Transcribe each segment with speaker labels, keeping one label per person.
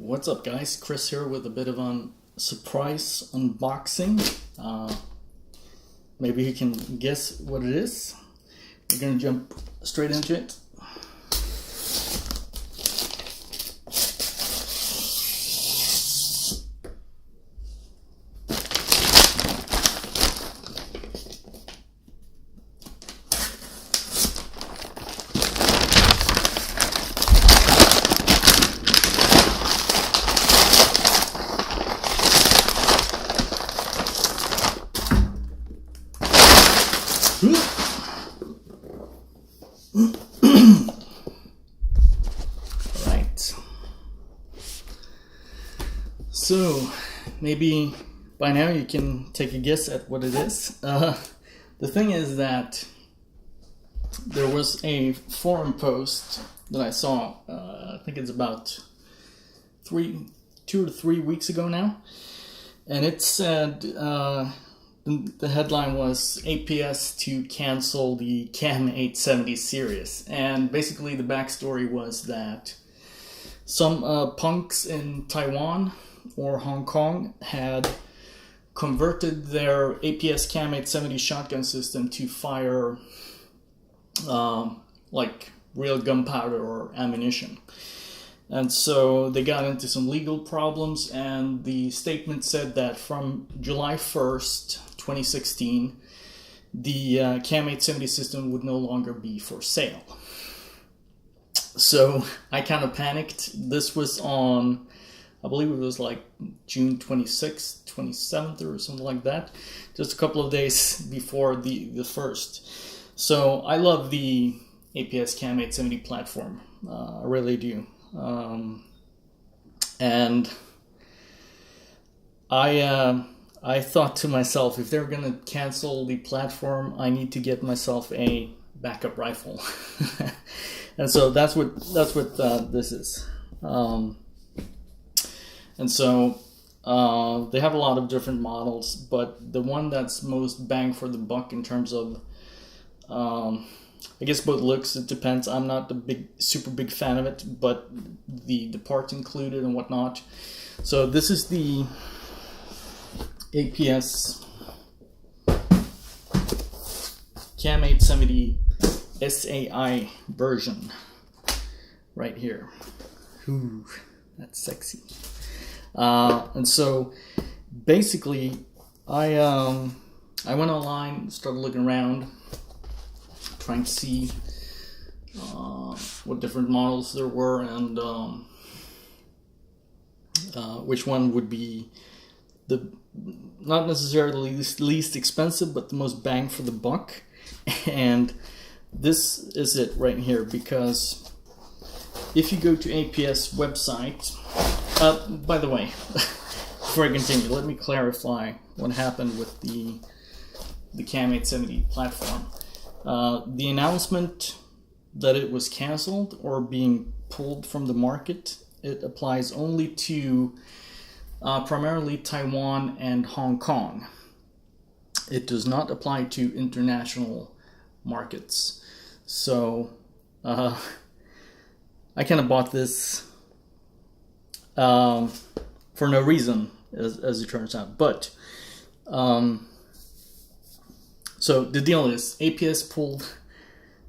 Speaker 1: What's up, guys? Chris here with a bit of a surprise unboxing. Maybe you can guess what it is. We're gonna jump straight into it. Right. So maybe by now you can take a guess at what it is. The thing is that there was a forum post that I saw, I think it's about 2 to 3 weeks ago now, and it said, the headline was APS to cancel the CAM870 series, and basically the backstory was that some punks in Taiwan or Hong Kong had converted their APS CAM870 shotgun system to fire like real gunpowder or ammunition. And so they got into some legal problems, and the statement said that from July 1st, 2016, the CAM870 system would no longer be for sale. So I kind of panicked. This was on, I believe it was like June 26th, 27th or something like that. Just a couple of days before the 1st. So I love the APS CAM870 platform. I really do. And I thought to myself, if they're gonna cancel the platform, I need to get myself a backup rifle. And so that's what this is. And so they have a lot of different models, but the one that's most bang for the buck in terms of I guess both looks, it depends. I'm not a super big fan of it, but the parts included and whatnot. So this is the APS CAM870 SAI version right here. Ooh, that's sexy. And so basically I went online, started looking around, trying to see what different models there were, and which one would be the not necessarily least expensive, but the most bang for the buck. And this is it right here, because if you go to APS website, by the way, before I continue, let me clarify what happened with the CAM870 platform. The announcement that it was canceled or being pulled from the market, it applies only to primarily Taiwan and Hong Kong. It does not apply to international markets. So I kind of bought this for no reason, as it turns out. But so the deal is, APS pulled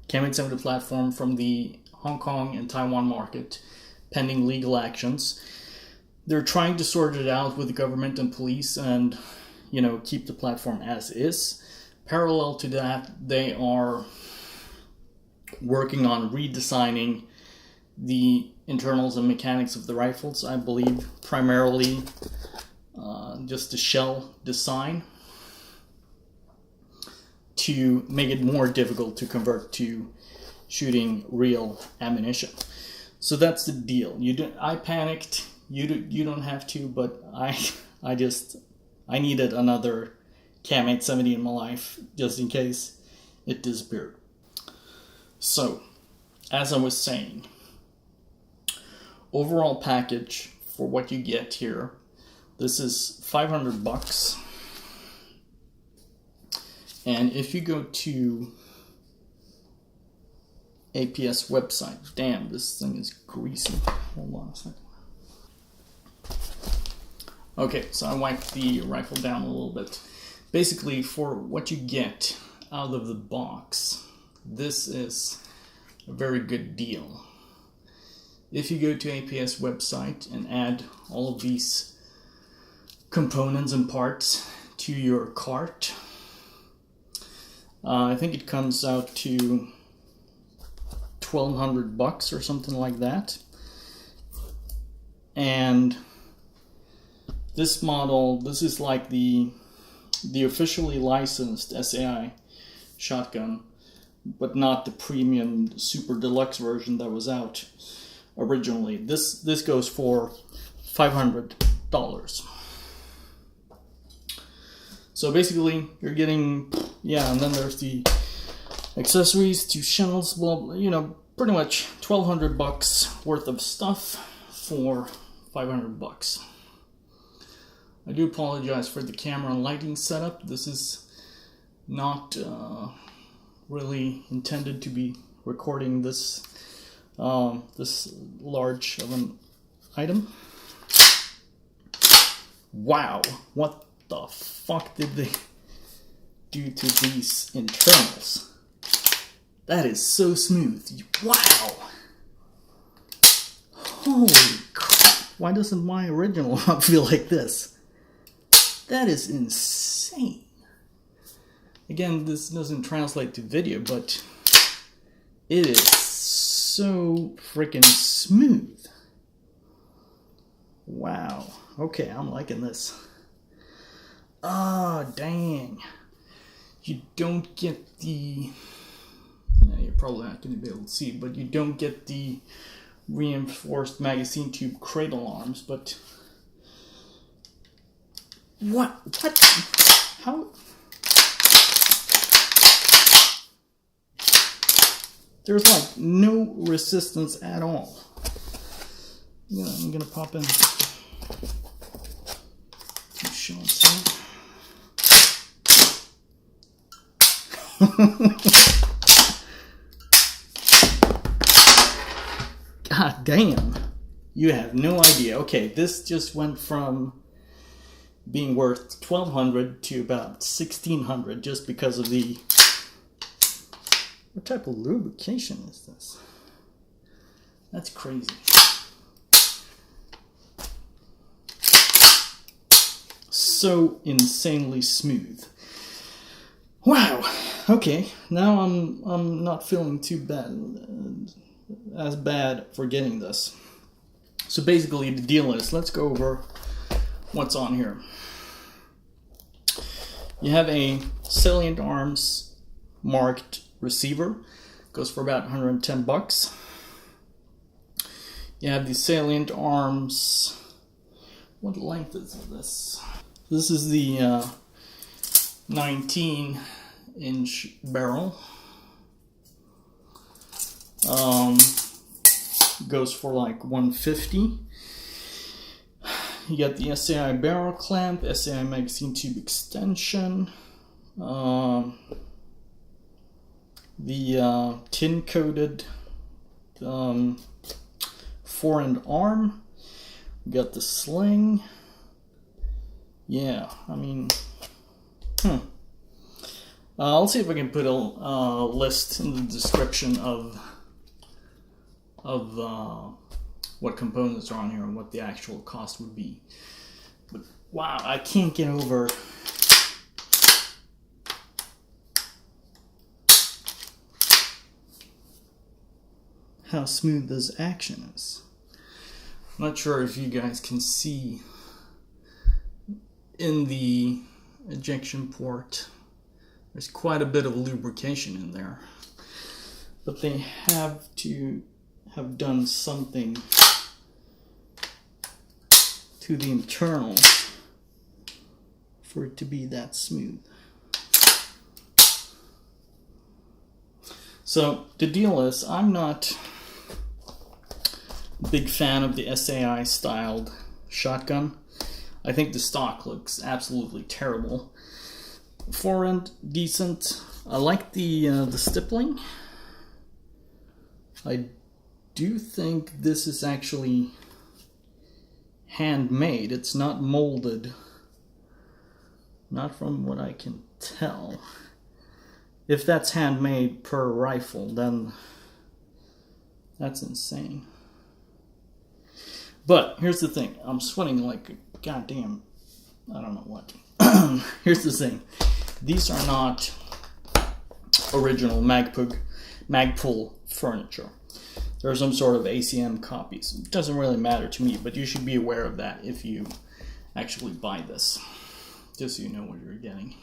Speaker 1: CAM870 platform from the Hong Kong and Taiwan market pending legal actions. They're trying to sort it out with the government and police and, you know, keep the platform as is. Parallel to that, they are working on redesigning the internals and mechanics of the rifles, I believe, primarily just the shell design, to make it more difficult to convert to shooting real ammunition. So that's the deal. I panicked. You don't have to, but I needed another CAM870 in my life just in case it disappeared. So, as I was saying, overall package for what you get here, this is $500. And if you go to APS website. Damn, this thing is greasy. Hold on a second. Okay, so I wiped the rifle down a little bit. Basically, for what you get out of the box, this is a very good deal. If you go to APS website and add all of these components and parts to your cart, I think it comes out to $1,200 or something like that. And this model, this is like the officially licensed SAI shotgun, but not the premium super deluxe version that was out originally. This goes for $500. So basically, you're getting, yeah, and then there's the accessories, 2 shells, well, you know, pretty much $1,200 worth of stuff for $500. I do apologize for the camera and lighting setup. This is not really intended to be recording this this large of an item. Wow, what the fuck did they do to these internals? That is so smooth. Wow. Holy crap. Why doesn't my original feel like this? That is insane. Again, this doesn't translate to video, but it is so freaking smooth. Wow. Okay, I'm liking this. Ah, dang. You don't get the... you're probably not going to be able to see, but you don't get the reinforced magazine tube cradle arms, but... What? How? There's like no resistance at all. Yeah, I'm gonna pop in 2 shots here. God damn. You have no idea. Okay, this just went from being worth $1,200 to about $1,600 just because of the... What type of lubrication is this? That's crazy. So insanely smooth. Wow. Okay, now I'm not feeling too bad, as bad for getting this. So basically the deal is, let's go over what's on here. You have a Salient Arms marked receiver, goes for about $110. You have the Salient Arms, what length is this? This is the 19-inch barrel. Goes for like $150. You got the SAI barrel clamp, SAI magazine tube extension, the tin coated fore-end arm. We got the sling. Yeah, I mean, I'll see if I can put a list in the description of what components are on here and what the actual cost would be. But wow, I can't get over how smooth this action is. I'm not sure if you guys can see in the ejection port, there's quite a bit of lubrication in there, but they have to have done something to the internal for it to be that smooth. So the deal is, I'm not a big fan of the SAI styled shotgun. I think the stock looks absolutely terrible. Forend, decent. I like the stippling. I do think this is actually handmade. It's not molded. Not from what I can tell. If that's handmade per rifle, then that's insane. But here's the thing. I'm sweating like a goddamn, I don't know what. Here's the thing. These are not original Magpul furniture. There are some sort of ACM copies. It doesn't really matter to me, but you should be aware of that if you actually buy this. Just so you know what you're getting.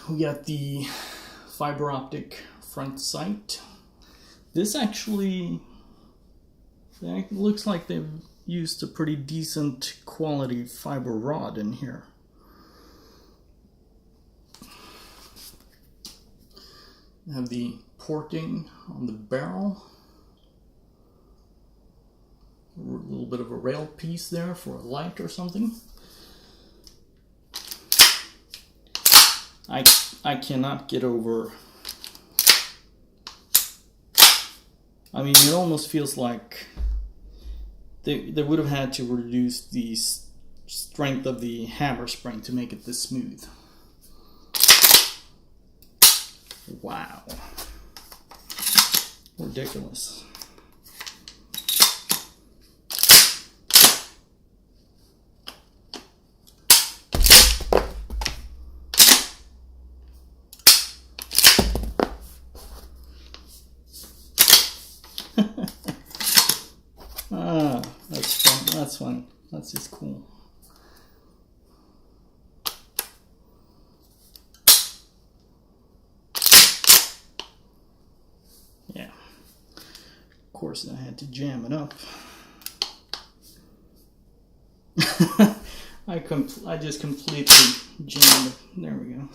Speaker 1: We got the fiber optic front sight. This actually looks like they've used a pretty decent quality fiber rod in here. Have the porting on the barrel. A little bit of a rail piece there for a light or something. I cannot get over. I mean, it almost feels like they would have had to reduce the strength of the hammer spring to make it this smooth. Wow. Ridiculous. That's fun. That's fun. That's just cool. Yeah. Of course, I had to jam it up. I just completely jammed it. There we go.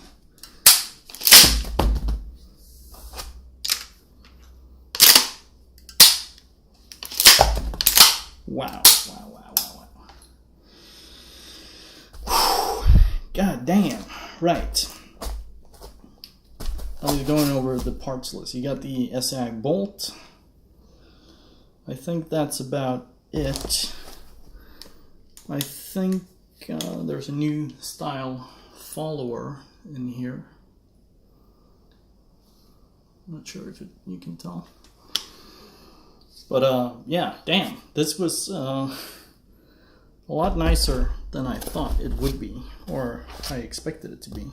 Speaker 1: Wow, wow, wow, wow, wow. Whew. God damn. Right. I was going over the parts list. You got the SAI bolt. I think that's about it. I think there's a new style follower in here. I'm not sure if you can tell. But yeah, damn, this was a lot nicer than I thought it would be, or I expected it to be.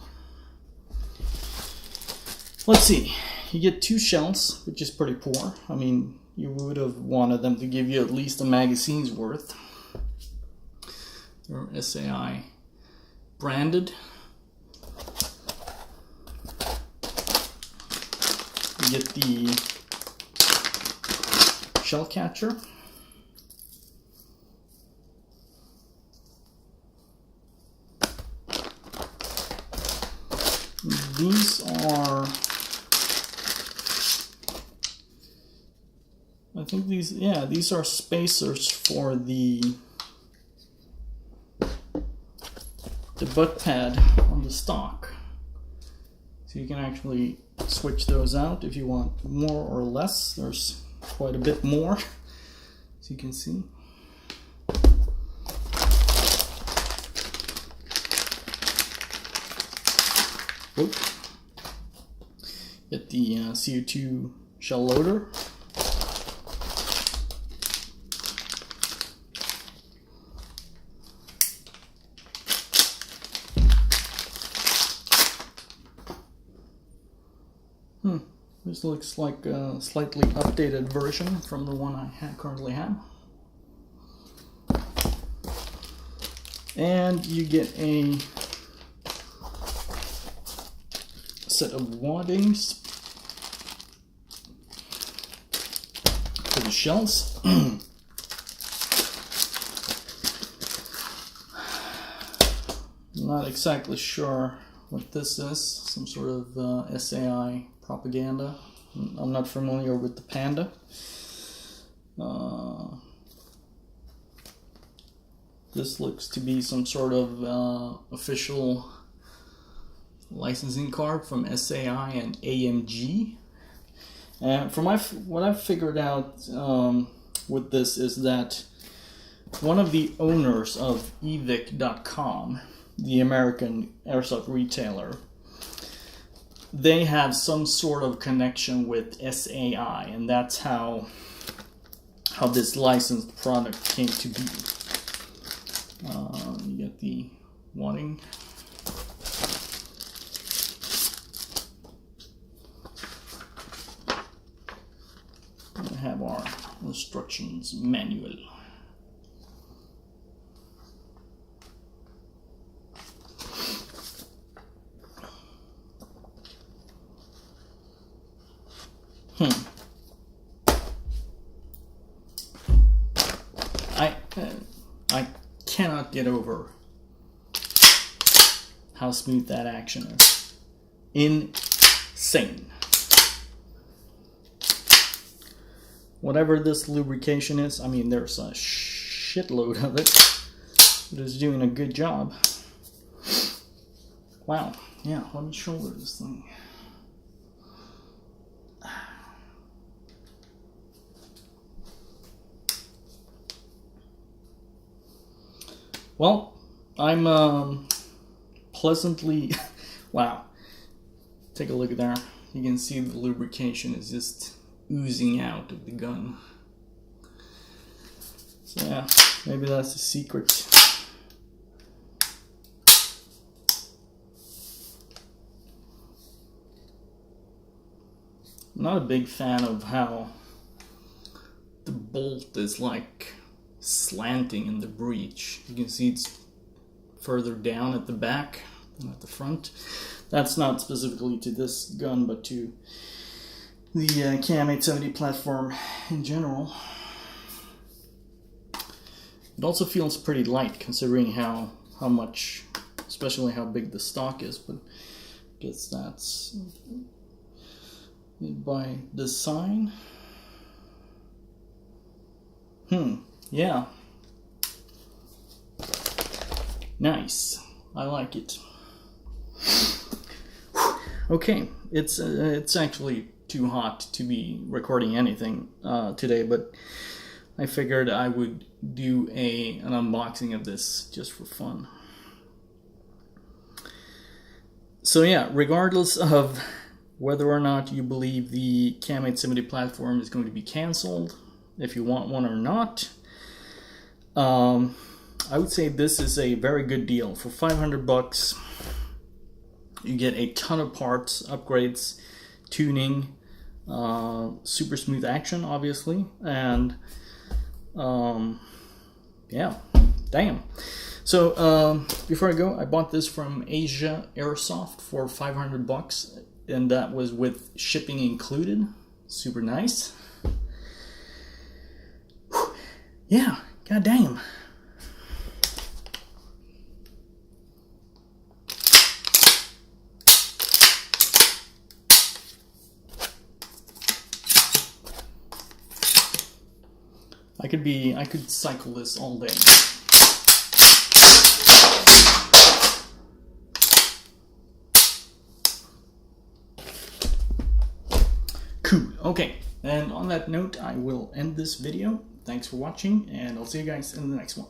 Speaker 1: Let's see, you get 2 shells, which is pretty poor. I mean, you would have wanted them to give you at least a magazine's worth. They're SAI branded. You get the shell catcher. These are, I think these are spacers for the butt pad on the stock. So you can actually switch those out if you want more or less. There's quite a bit more, as you can see. Oop. Get the CO2 shell loader. This looks like a slightly updated version from the one I currently have. And you get a set of waddings for the shells. Not exactly sure what this is. Some sort of SAI propaganda. I'm not familiar with the Panda. This looks to be some sort of official licensing card from SAI and AMG. And from what I've figured out with this is that one of the owners of Eject.com, the American airsoft retailer, they have some sort of connection with SAI, and that's how this licensed product came to be. You get the wadding. We have our instructions manual. I cannot get over how smooth that action is. Insane. Whatever this lubrication is, I mean, there's a shitload of it. It is doing a good job. Wow. Yeah, let me shoulder this thing. Well, I'm pleasantly, wow, take a look at there. You can see the lubrication is just oozing out of the gun. So yeah, maybe that's the secret. I'm not a big fan of how the bolt is like slanting in the breech. You can see it's further down at the back than at the front. That's not specifically to this gun, but to the CAM870 platform in general. It also feels pretty light considering how much, especially how big the stock is, but I guess that's by design. Yeah. Nice. I like it. Okay, it's actually too hot to be recording anything today, but I figured I would do an unboxing of this just for fun. So yeah, regardless of whether or not you believe the CAM870 platform is going to be cancelled, if you want one or not, I would say this is a very good deal. For $500, you get a ton of parts, upgrades, tuning, super smooth action, obviously, and yeah, damn. So before I go, I bought this from Asia Airsoft for $500, and that was with shipping included. Super nice. Yeah, goddamn. I could cycle this all day. Cool. Okay. And on that note, I will end this video. Thanks for watching, and I'll see you guys in the next one.